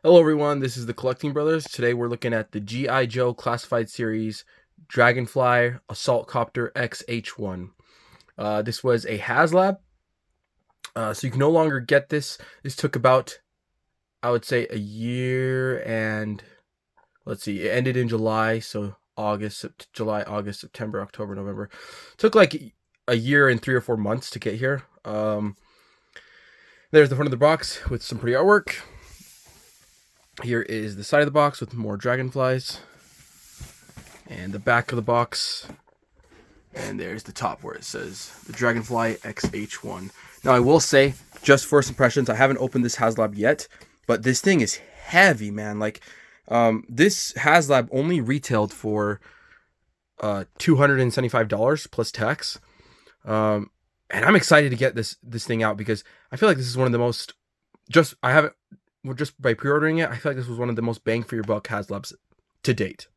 Hello everyone, this is the Collecting Brothers. Today we're looking at the G.I. Joe Classified Series Dragonfly Assault Copter XH1. This was a Haslab, so you can no longer get this. This took about, I would say, a year and, let's see, it ended in July, so July, August, September, October, November. Took like a year and 3 or 4 months to get here. There's the front of the box with some pretty artwork. Here is the side of the box with more dragonflies, and the back of the box, and there's the top where it says the Dragonfly XH1. Now I will say, just first impressions, I haven't opened this Haslab yet, but this thing is heavy, man. Like, this Haslab only retailed for $275 plus tax, and I'm excited to get this thing out because I feel like this is one of the most, just by pre-ordering it, I feel like this was one of the most bang for your buck Haslabs to date.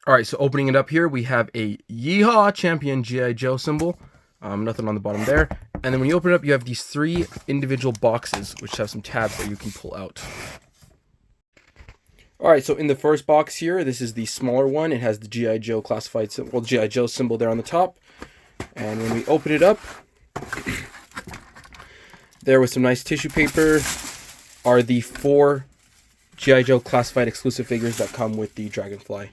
All right, so opening it up here, we have a Yeehaw Champion G.I. Joe symbol. Nothing on the bottom there. And then when you open it up, you have these 3 individual boxes, which have some tabs that you can pull out. All right, so in the first box here, this is the smaller one. It has the G.I. Joe classified symbol, well, G.I. Joe symbol there on the top. And when we open it up, there with some nice tissue paper are the 4 G.I. Joe classified exclusive figures that come with the Dragonfly.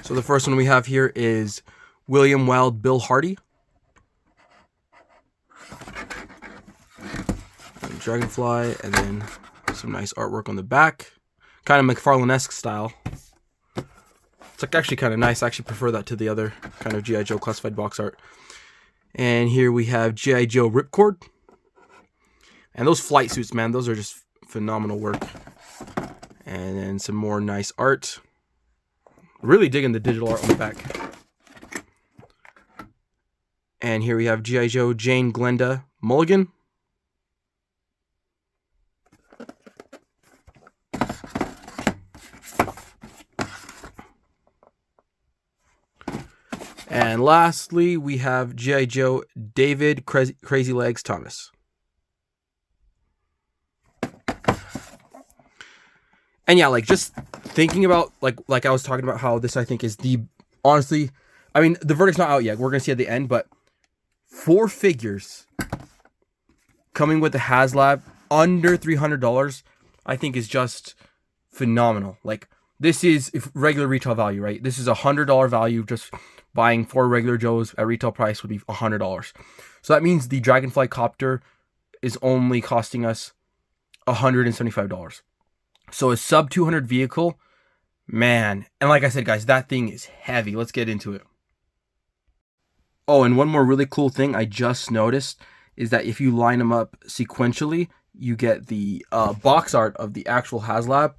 So the first one we have here is William Wild Bill Hardy. Dragonfly, and then some nice artwork on the back. Kind of McFarlane-esque style. It's like actually kind of nice. I actually prefer that to the other kind of G.I. Joe classified box art. And here we have G.I. Joe Ripcord. And those flight suits, man, those are just phenomenal work. And then some more nice art. Really digging the digital art on the back. And here we have G.I. Joe Jane Glenda Mulligan. And lastly, we have G.I. Joe David Crazy Legs Thomas. And yeah, like just thinking about like I was talking about how this I think is the, honestly, I mean the verdict's not out yet. We're gonna see at the end, but 4 figures coming with the Haslab under $300, I think is just phenomenal. Like this is regular retail value, right? This is $100 value. Just buying 4 regular Joes at retail price would be $100. So that means the Dragonfly Copter is only costing us $175. So a sub 200 vehicle, man. And like I said, guys, that thing is heavy. Let's get into it. Oh, and one more really cool thing I just noticed is that if you line them up sequentially, you get the box art of the actual Haslab,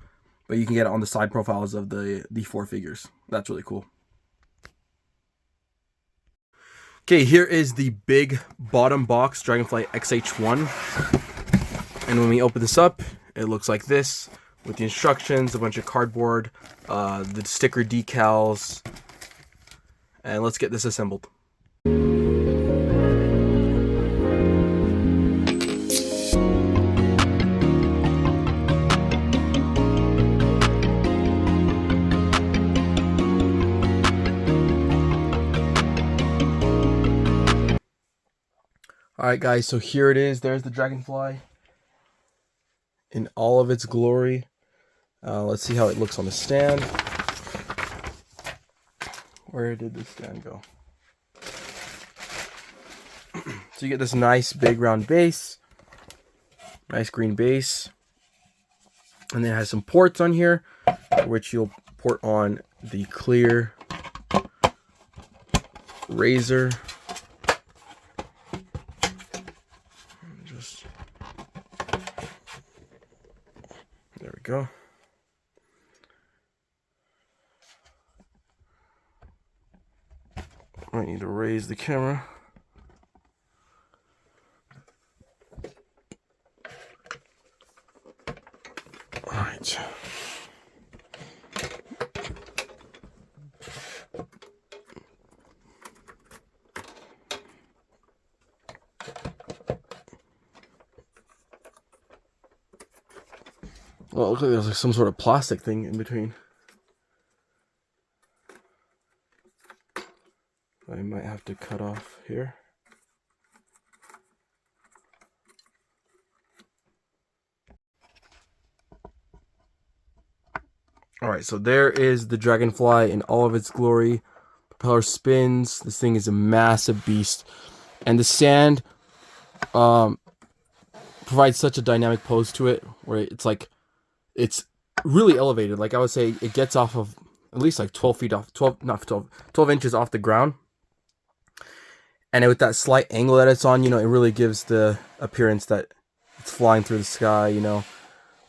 but you can get it on the side profiles of the 4 figures. That's really cool. Okay, here is the big bottom box Dragonfly XH1. And when we open this up, it looks like this, with the instructions, a bunch of cardboard, the sticker decals, and let's get this assembled. Alright guys, so here it is. There's the Dragonfly in all of its glory. Let's see how it looks on the stand. Where did the stand go? So you get this nice big round base. Nice green base. And then it has some ports on here, which you'll port on the clear razor. There we go. I need to raise the camera. All right. Well, it looks like there's like some sort of plastic thing in between. I might have to cut off here. Alright, so there is the Dragonfly in all of its glory. Propeller spins. This thing is a massive beast. And the sand provides such a dynamic pose to it, where it's like, it's really elevated. Like I would say it gets off of at least like 12 feet off, 12 inches off the ground. And with that slight angle that it's on, you know, it really gives the appearance that it's flying through the sky, you know.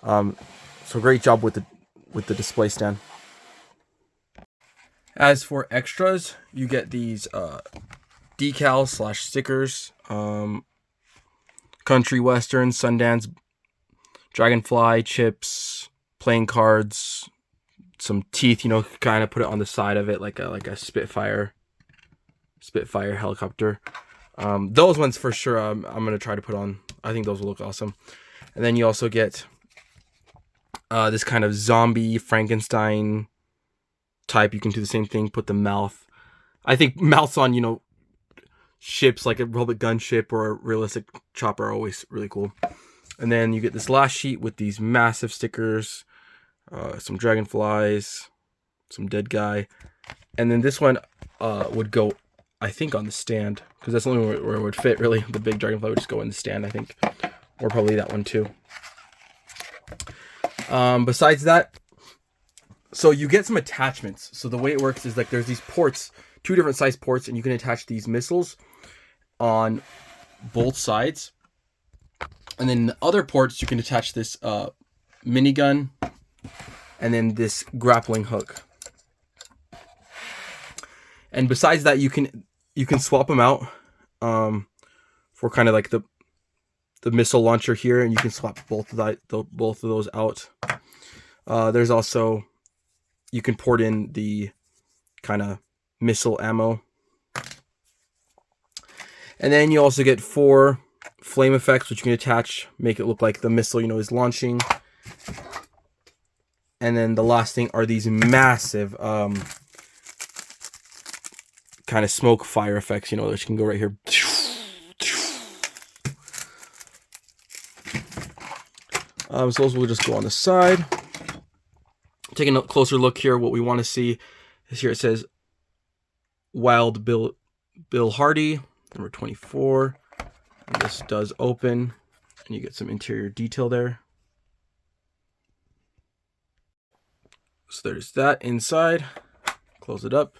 So great job with the display stand. As for extras, you get these decals / stickers, country western, Sundance, Dragonfly, chips, playing cards, some teeth, you know, kind of put it on the side of it like a Spitfire helicopter. Those ones for sure I'm gonna try to put on. I think those will look awesome. And then you also get this kind of zombie Frankenstein type. You can do the same thing, put the mouth. I think mouths on, you know, ships like a Republic gunship or a realistic chopper are always really cool. And then you get this last sheet with these massive stickers, some dragonflies, some dead guy. And then this one would go, I think, on the stand, because that's the only where it would fit, really. The big dragonfly would just go in the stand, I think. Or probably that one too. Besides that, so you get some attachments. So the way it works is like there's these ports, 2 different size ports, and you can attach these missiles on both sides. And then the other ports, you can attach this minigun and then this grappling hook. And besides that, you can swap them out for kind of like the missile launcher here, and you can swap both of those out. There's also, you can port in the kind of missile ammo. And then you also get 4 flame effects, which you can attach, make it look like the missile, you know, is launching. And then the last thing are these massive kind of smoke fire effects, you know, that you can go right here. So those will just go on the side. Taking a closer look here, what we want to see is here it says Wild Bill Hardy, number 24. And this does open, and you get some interior detail there. So there's that inside. Close it up.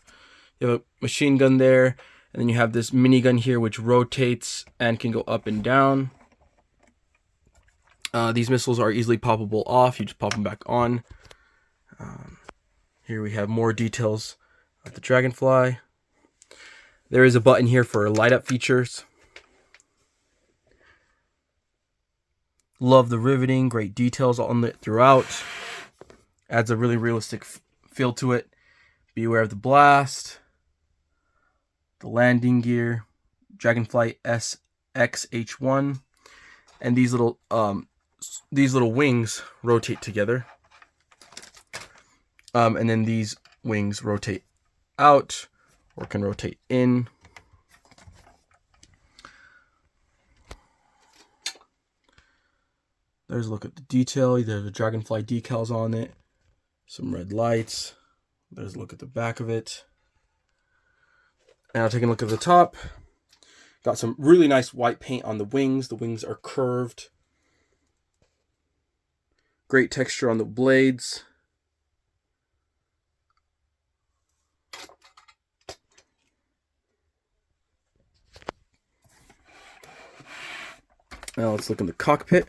You have a machine gun there, and then you have this minigun here, which rotates and can go up and down. These missiles are easily poppable off. You just pop them back on. Here we have more details of the Dragonfly. There is a button here for light up features. Love the riveting, great details on it throughout. Adds a really realistic feel to it. Beware of the blast. The landing gear, Dragonfly SXH1, and these little wings rotate together. And then these wings rotate out or can rotate in. There's a look at the detail. There's the Dragonfly decals on it. Some red lights. There's a look at the back of it. Now taking a look at the top. Got some really nice white paint on the wings. The wings are curved. Great texture on the blades. Now let's look in the cockpit.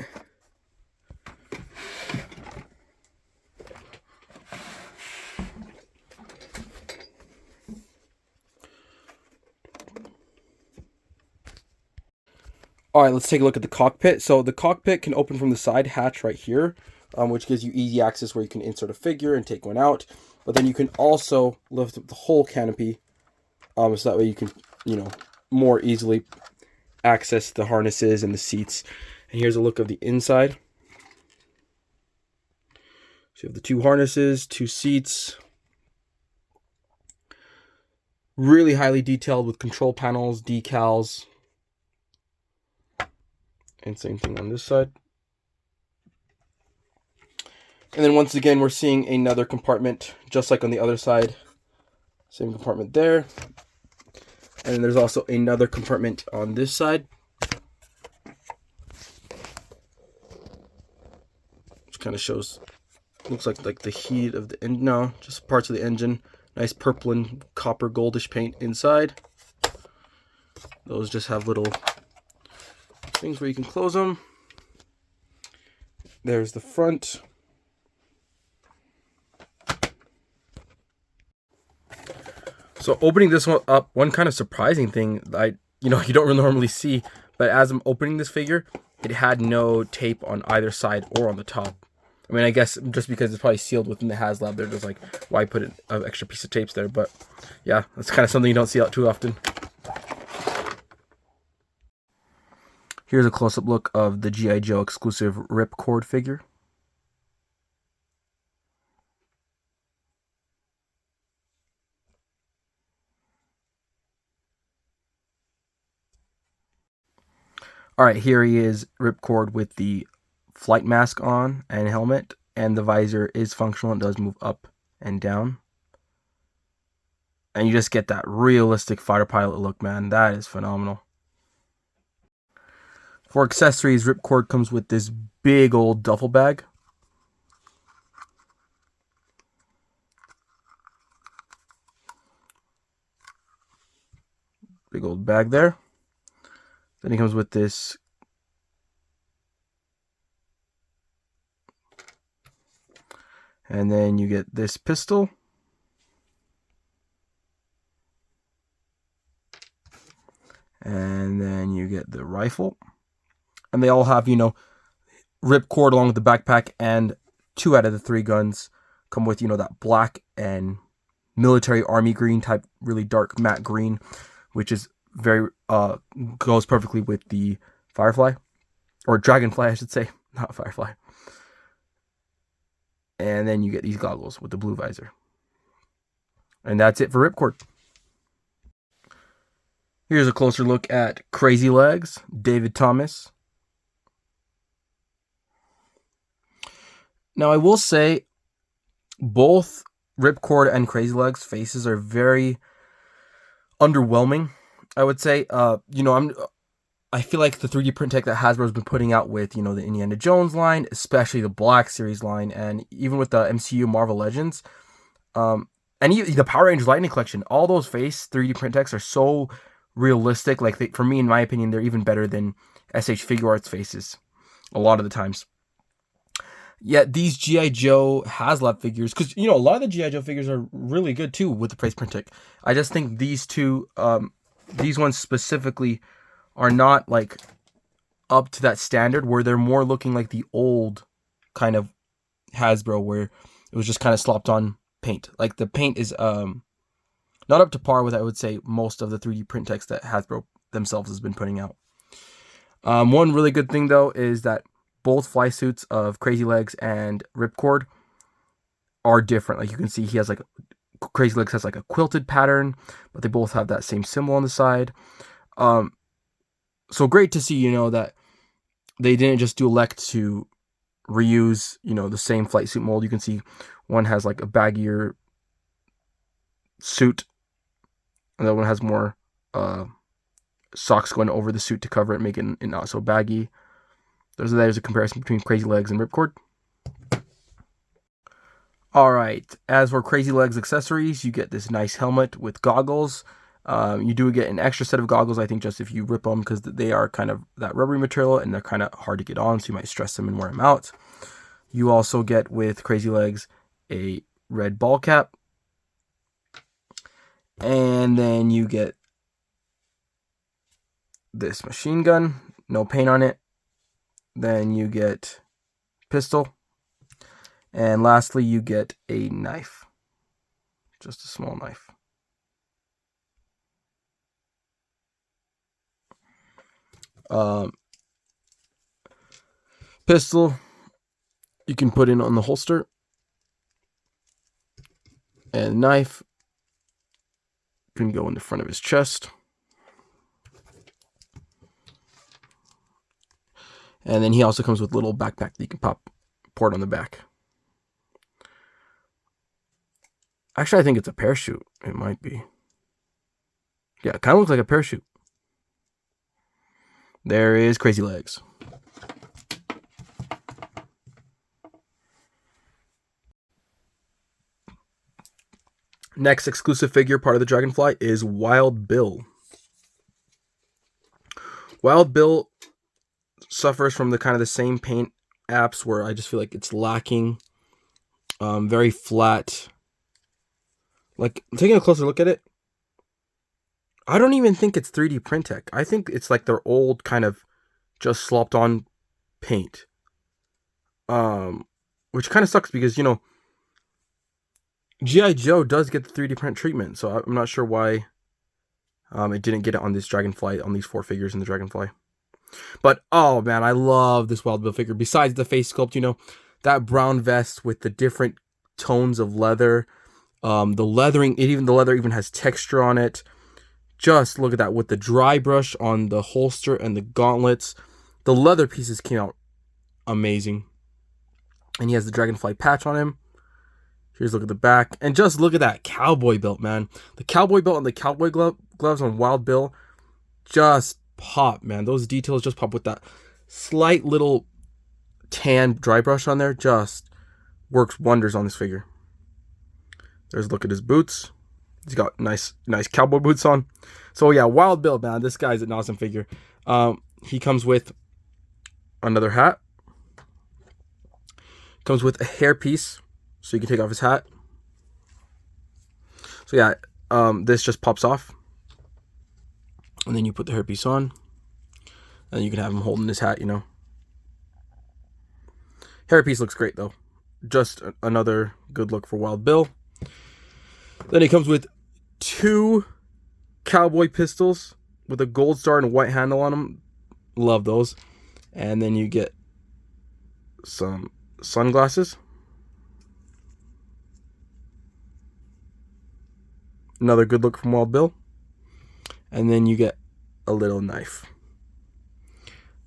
All right, let's take a look at the cockpit. So the cockpit can open from the side hatch right here, which gives you easy access where you can insert a figure and take one out. But then you can also lift up the whole canopy, so that way you can, you know, more easily access the harnesses and the seats. And here's a look of the inside. So you have the 2 harnesses, 2 seats. Really highly detailed with control panels, decals. And same thing on this side. And then once again, we're seeing another compartment, just like on the other side. Same compartment there. And then there's also another compartment on this side, which kind of shows, looks like the heat of the engine. No, just parts of the engine. Nice purple and copper goldish paint inside. Those just have little things where you can close them. There's the front. So opening this one up, one kind of surprising thing you don't normally see, but as I'm opening this figure, it had no tape on either side or on the top. I mean, I guess just because it's probably sealed within the Haslab, they're just like, why put an extra piece of tapes there? But yeah, that's kind of something you don't see out too often. Here's a close-up look of the GI Joe exclusive Ripcord figure. All right, here he is, Ripcord, with the flight mask on and helmet, and the visor is functional and does move up and down. And you just get that realistic fighter pilot look, man. That is phenomenal. For accessories, Ripcord comes with this big old duffel bag. Big old bag there. Then he comes with this and then you get this pistol. And then you get the rifle. And they all have, ripcord along with the backpack, and 2 out of the 3 guns come with, that black and military army green type, really dark matte green, which is very goes perfectly with the Firefly, or Dragonfly, I should say, not Firefly. And then you get these goggles with the blue visor. And that's it for Ripcord. Here's a closer look at Crazy Legs, David Thomas. Now I will say both Ripcord and Crazy Legs faces are very underwhelming, I would say. I feel like the 3D print tech that Hasbro's been putting out with, the Indiana Jones line, especially the Black Series line, and even with the MCU Marvel Legends, and even the Power Rangers Lightning Collection, all those face 3D print techs are so realistic. Like, for me, in my opinion, they're even better than SH Figure Arts faces a lot of the times. Yet these G.I. Joe Haslab figures, because, a lot of the G.I. Joe figures are really good, too, with the face print tech. I just think these two, these ones specifically, are not, up to that standard, where they're more looking like the old kind of Hasbro, where it was just kind of slopped on paint. Like, the paint is not up to par with, I would say, most of the 3D print techs that Hasbro themselves has been putting out. One really good thing, though, is that both fly suits of Crazy Legs and Ripcord are different. Like, you can see he has Crazy Legs has a quilted pattern, but they both have that same symbol on the side. So great to see, that they didn't just elect to reuse, the same flight suit mold. You can see one has a baggier suit, and the other one has more socks going over the suit to cover it, making it not so baggy. There's a comparison between Crazy Legs and Ripcord. Alright, as for Crazy Legs accessories, you get this nice helmet with goggles. You do get an extra set of goggles, I think, just if you rip them, because they are kind of that rubbery material and they're kind of hard to get on, so you might stress them and wear them out. You also get, with Crazy Legs, a red ball cap. And then you get this machine gun, no paint on it. Then you get pistol. And lastly, you get a knife. Just a small knife. Pistol you can put in on the holster, And knife can go in the front of his chest. And then he also comes with a little backpack that you can pour it on the back. Actually, I think it's a parachute. It might be. Yeah, it kind of looks like a parachute. There is Crazy Legs. Next exclusive figure part of the Dragonfly is Wild Bill. Wild Bill suffers from the kind of the same paint apps where I just feel like it's lacking. Very flat. Like, taking a closer look at it, I don't even think it's 3D print tech. I think it's like their old kind of just slopped on paint. Which kind of sucks because, you know, G.I. Joe does get the 3D print treatment, so I'm not sure why it didn't get it on this Dragonfly, on these 4 figures in the Dragonfly. But, oh man, I love this Wild Bill figure. Besides the face sculpt, you know, that brown vest with the different tones of leather. The leathering, the leather even has texture on it. Just look at that with the dry brush on the holster and the gauntlets. The leather pieces came out amazing. And he has the Dragonfly patch on him. Here's a look at the back. And just look at that cowboy belt, man. The cowboy belt and the cowboy gloves on Wild Bill just pop, man. Those details just pop with that slight little tan dry brush on there. Just works wonders on this figure. There's a look at his boots. He's got nice cowboy boots on. So yeah, Wild Bill, man. This guy's an awesome figure. He comes with another hat. Comes with a hairpiece, so you can take off his hat. So yeah, this just pops off. And then you put the hairpiece on. And you can have him holding his hat, you know. Hairpiece looks great, though. Just another good look for Wild Bill. Then he comes with 2 cowboy pistols with a gold star and a white handle on them. Love those. And then you get some sunglasses. Another good look from Wild Bill. And then you get a little knife.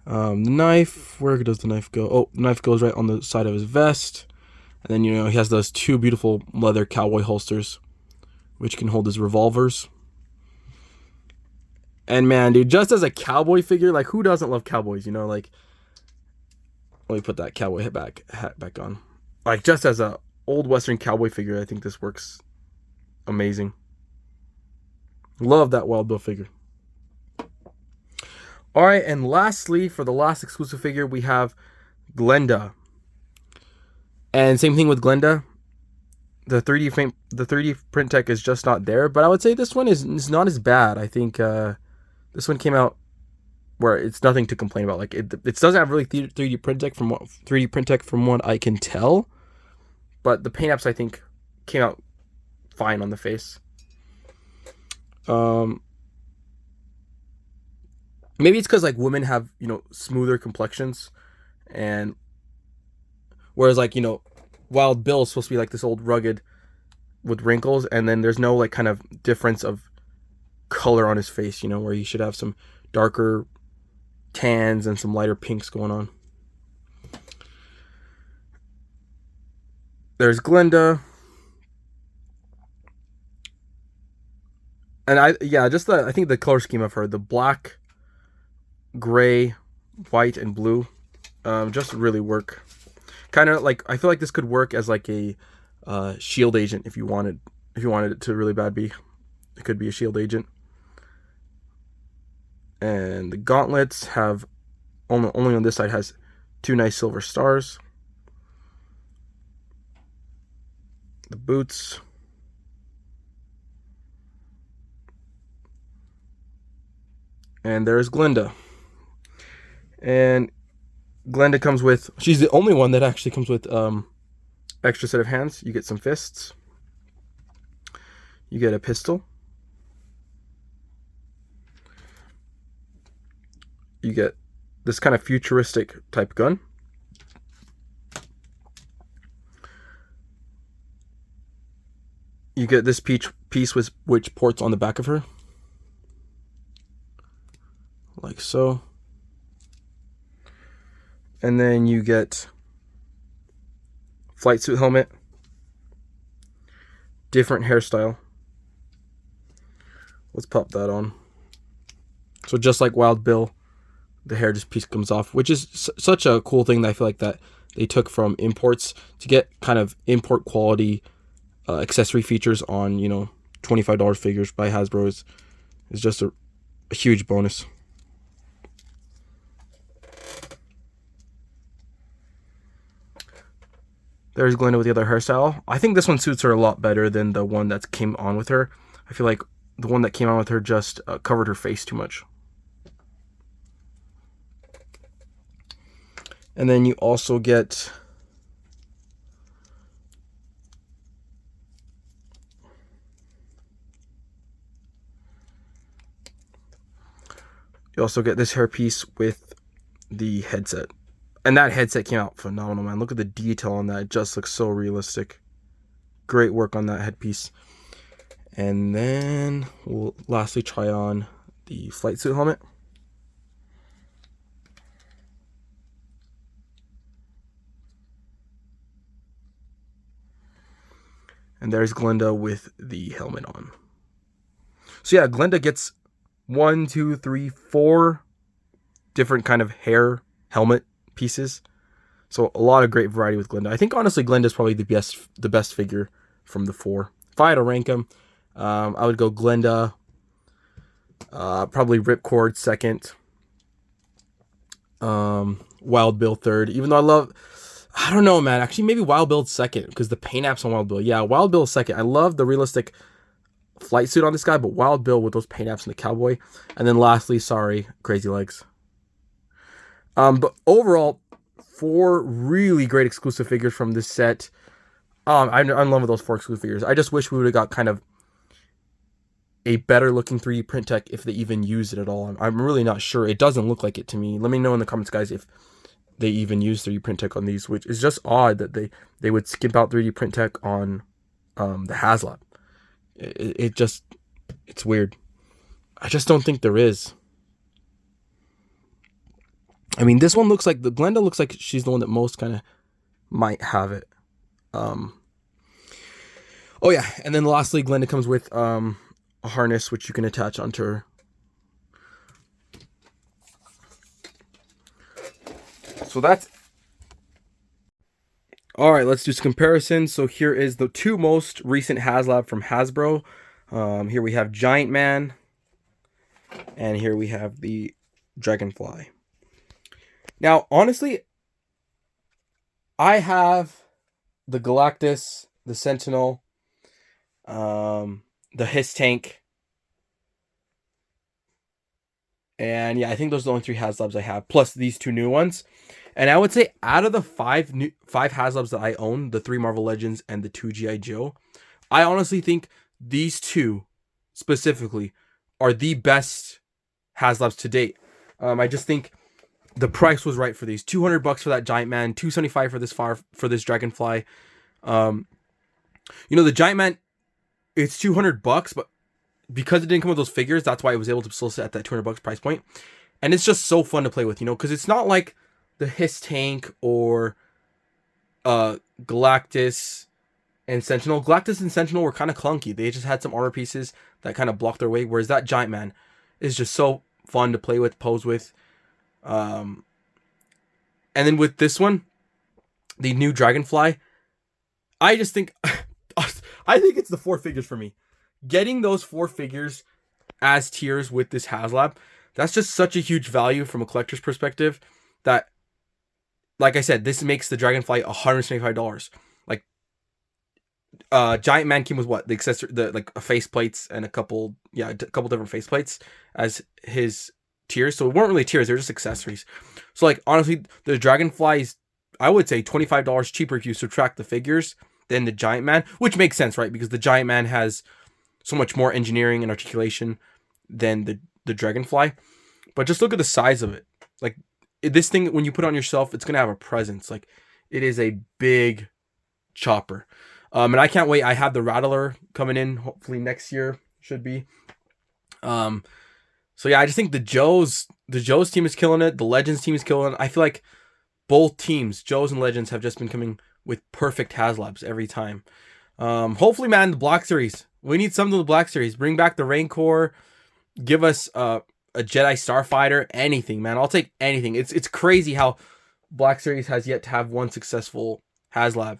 The knife, where does the knife go? Oh, the knife goes right on the side of his vest. And then, you know, he has those 2 beautiful leather cowboy holsters, which can hold his revolvers. And man, dude, just as a cowboy figure, like, who doesn't love cowboys, you know? Like, let me put that cowboy hat back on. Like, just as a old Western cowboy figure, I think this works amazing. Love that Wild Bill figure. All right, and lastly, for the last exclusive figure, we have Glenda. And same thing with Glenda. The 3D print tech is just not there, but I would say this one is not as bad. I think this one came out where it's nothing to complain about. Like, it doesn't have really 3D print tech from what I can tell, but the paint apps I think came out fine on the face. Maybe it's because like women have, you know, smoother complexions, and whereas like, you know, Wild Bill is supposed to be like this old rugged with wrinkles, and then there's no like kind of difference of color on his face, you know, where he should have some darker tans and some lighter pinks going on. There's Glenda. And I think the color scheme of her, the black, gray, white, and blue, just really work. Kind of like, I feel like this could work as like a shield agent if you wanted it to really bad be. It could be a shield agent. And the gauntlets have only on this side has 2 nice silver stars. The boots. And there's Glenda. And Glenda comes with, she's the only one that actually comes with extra set of hands. You get some fists. You get a pistol. You get this kind of futuristic type gun. you get this piece with which ports on the back of her, like so. And then you get flight suit helmet, different hairstyle. Let's pop that on. So just like Wild Bill, the hair just piece comes off, which is such a cool thing that I feel like that they took from imports to get kind of import quality accessory features on, you know, $25 figures by Hasbro is just a huge bonus. There's Glinda with the other hairstyle. I think this one suits her a lot better than the one that came on with her. I feel like the one that came on with her just covered her face too much. And then you also get this hairpiece with the headset. And that headset came out phenomenal, man. Look at the detail on that. It just looks so realistic. Great work on that headpiece. And then we'll lastly try on the flight suit helmet. And there's Glinda with the helmet on. So yeah, Glinda gets 1, 2, 3, 4 different kind of hair helmet pieces. So a lot of great variety with Glinda. I think honestly Glinda is probably the best figure from the 4. If I had to rank them, I would go Glinda, probably Ripcord second, Wild Bill third. Even though I don't know, man. Actually, maybe Wild Bill second because the paint apps on Wild Bill. Yeah, Wild Bill second. I love the realistic flight suit on this guy, but Wild Bill with those paint apps and the cowboy. And then lastly, sorry, Crazy Legs. But overall, 4 really great exclusive figures from this set. I'm in love with those 4 exclusive figures. I just wish we would have got kind of a better looking 3D print tech if they even use it at all. I'm really not sure. It doesn't look like it to me. Let me know in the comments, guys, if they even use 3D print tech on these, which is just odd that they would skip out 3D print tech on the Haslab. It's weird. I just don't think there is. I mean, this one looks like Glenda looks like she's the one that most kind of might have it. Oh yeah, and then lastly, Glenda comes with a harness which you can attach onto her. So that's all right. Let's do some comparisons. So here is the 2 most recent Haslab from Hasbro. Here we have Giant Man, and here we have the Dragonfly. Now, honestly, I have the Galactus, the Sentinel, the Hiss Tank, and yeah, I think those are the only 3 Haslabs I have, plus these 2 new ones. And I would say out of the 5 Haslabs that I own, the 3 Marvel Legends and the 2 G.I. Joe, I honestly think these 2 specifically are the best Haslabs to date. I just think the price was right for these. $200 for that Giant Man, $275 for this Dragonfly. You know, the Giant Man, it's $200, but because it didn't come with those figures, that's why it was able to still sit at that $200 price point. And it's just so fun to play with, you know, because it's not like the Hiss Tank or Galactus and Sentinel. Galactus and Sentinel were kind of clunky. They just had some armor pieces that kind of blocked their way, whereas that Giant Man is just so fun to play with, pose with. And then with this one, the new Dragonfly, I just think I think it's the 4 figures for me. Getting those 4 figures as tiers with this Haslab, that's just such a huge value from a collector's perspective that, like I said, this makes the Dragonfly $175. Like, Giant Man came with what? The accessory, like face plates and a couple different face plates as his tiers. So it weren't really tiers, they're just accessories. So like, honestly, the Dragonfly is, I would say, $25 cheaper if you subtract the figures than the Giant Man, which makes sense, right? Because the Giant Man has so much more engineering and articulation than the Dragonfly. But just look at the size of it. Like, this thing, when you put it on yourself, it's going to have a presence. Like, it is a big chopper. And I can't wait. I have the Rattler coming in hopefully next year, should be. So yeah, I just think the Joe's team is killing it. The Legends team is killing it. I feel like both teams, Joe's and Legends, have just been coming with perfect Haslabs every time. Hopefully, man, the Black Series. We need something to the Black Series. Bring back the Rancor. Give us a Jedi Starfighter. Anything, man. I'll take anything. It's crazy how Black Series has yet to have one successful Haslab.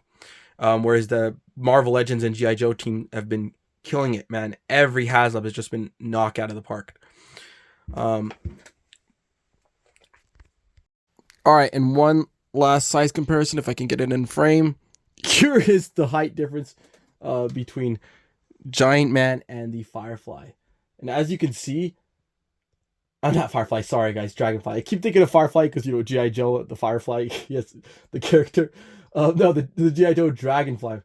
Whereas the Marvel Legends and G.I. Joe team have been killing it, man. Every Haslab has just been knocked out of the park. All right, and one last size comparison, if I can get it in frame. Here is the height difference between Giant Man and the Firefly. And as you can see, I'm not Firefly, sorry guys, Dragonfly. I keep thinking of Firefly because, you know, G.I. Joe, the Firefly, yes, the character. No, the G.I. Joe Dragonfly.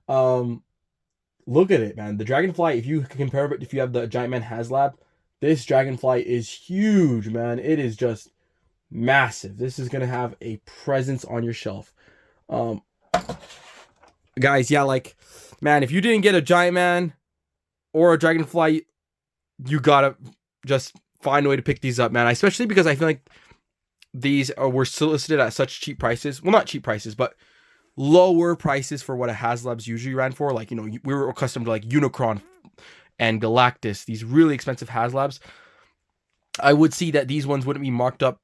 Look at it, man. The Dragonfly, if you compare it, if you have the Giant Man Haslab, this Dragonfly is huge, man. It is just massive. This is going to have a presence on your shelf. Guys, yeah, like, man, if you didn't get a Giant Man or a Dragonfly, you got to just find a way to pick these up, man. Especially because I feel like these were solicited at such cheap prices. Well, not cheap prices, but lower prices for what a Haslab's usually ran for. Like, you know, we were accustomed to like Unicron and Galactus, these really expensive Haslabs. I would see that these ones wouldn't be marked up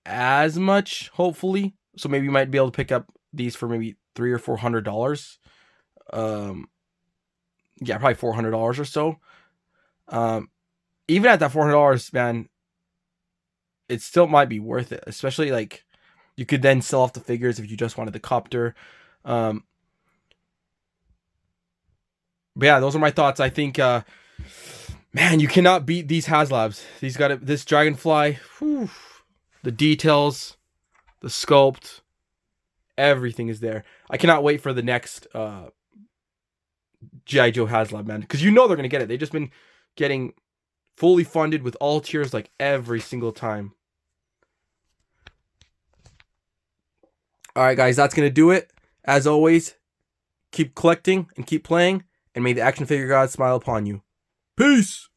as much, hopefully. So maybe you might be able to pick up these for maybe $300 or $400. Yeah, probably $400 or so. Even at that $400, man, it still might be worth it. Especially like you could then sell off the figures if you just wanted the copter. But yeah, those are my thoughts. I think, man, you cannot beat these Haslabs. This Dragonfly, whew, the details, the sculpt, everything is there. I cannot wait for the next G.I. Joe Haslab, man, because you know they're gonna get it. They've just been getting fully funded with all tiers like every single time. All right, guys, that's gonna do it. As always, keep collecting and keep playing. And may the action figure god smile upon you. Peace!